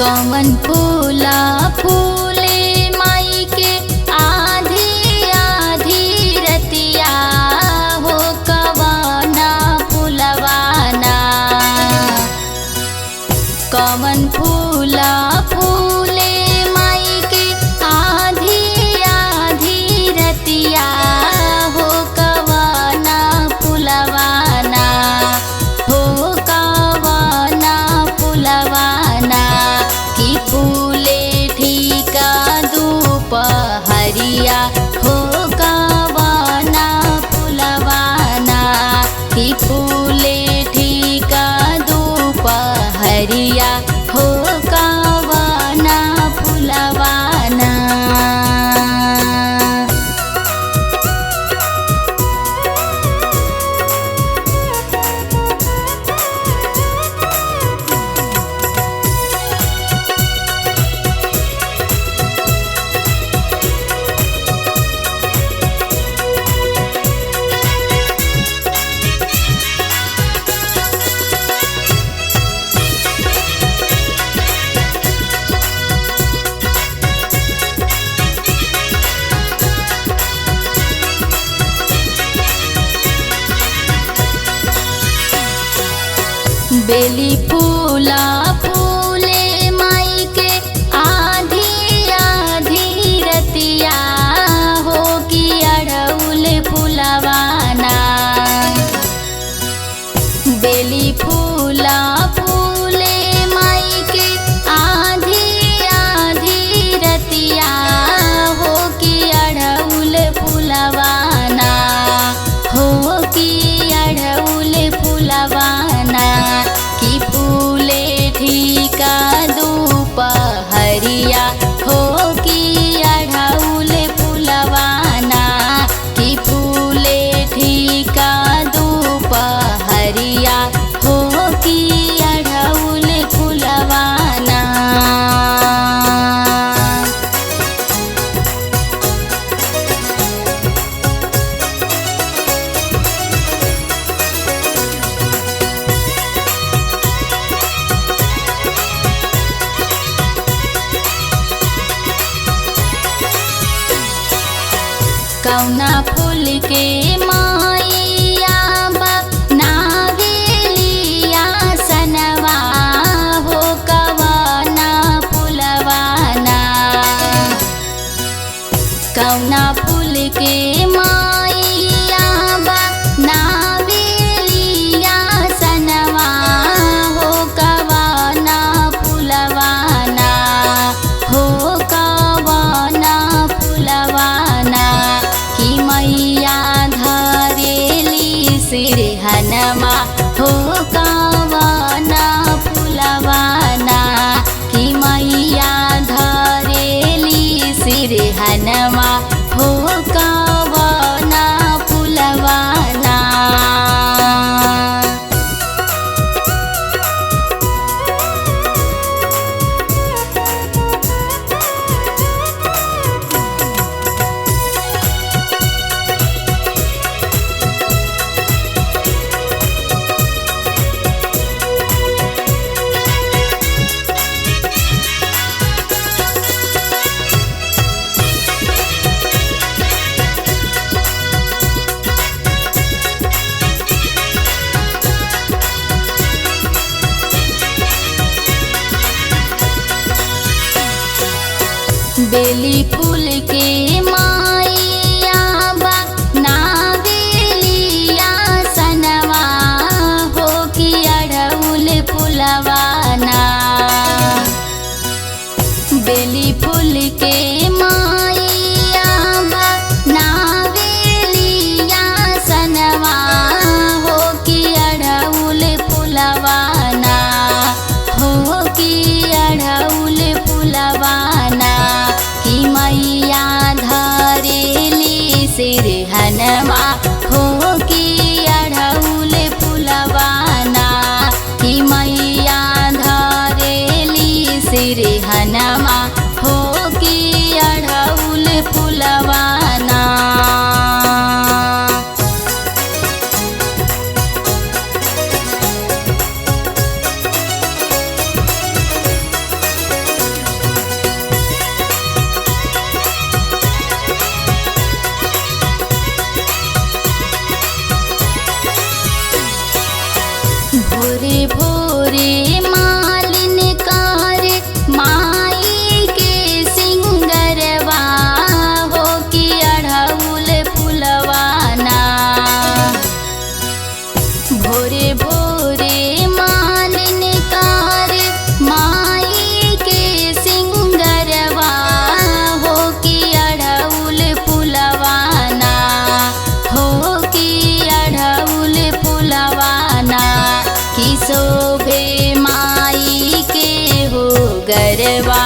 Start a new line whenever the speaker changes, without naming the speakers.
कमन फूला फूले माई के आधी आधी रतिया हो कवना फूलवाना। कमन फूला फूले माई के आधी आधी रतिया हो कवना फूलवाना हो कवना फूलवाना की फूले ठीका दोपहरिया हो कवना फूलवाना की फूले ठीका दोपहरिया हो कवना फूलवाना। बेली फूला फूले माई के आधी आधी रतिया हो कि अड़उल फूलवाना। बेली फूला फूले माई के आधी आधी रतिया हो कि अड़उल फूलवाना हो कि अड़उल फूलवाना की फूले ठीका दोपहरिया हो कि अड़उल फूलवाना की फूले ठीका दोपहरिया हो कि अड़उल फूलवाना। कौना फूल के माइया नावेलिया सनवा हो कवना फूलवाना। कौना फूल के माइया नावेलिया सनवा हो कवना फूलवाना हो कवना फूलवाना की मैया धरेली सिरहनमा हो कवना फूलवाना की मैया धरेली सिरहनमा हो कवना फूलवाना। बेली फूल के माइया नावेलिया सनवा हो कि अड़उल फूलवाना। बेली फूल के माइया नावेलिया सनवा हो कि अड़उल फूलवाना हो कि अड़उल फूलवाना की मैया भोरे भोरे मालिन कार माई के सिंगरवा हो कि अढ़उल फुलवाना। भोरे भोरे मालिन कार माई के सिंगरवा हो कि अढ़उल फुलवाना हो कि अढ़उल फुलवाना। कि शोभे माई के हो गरबा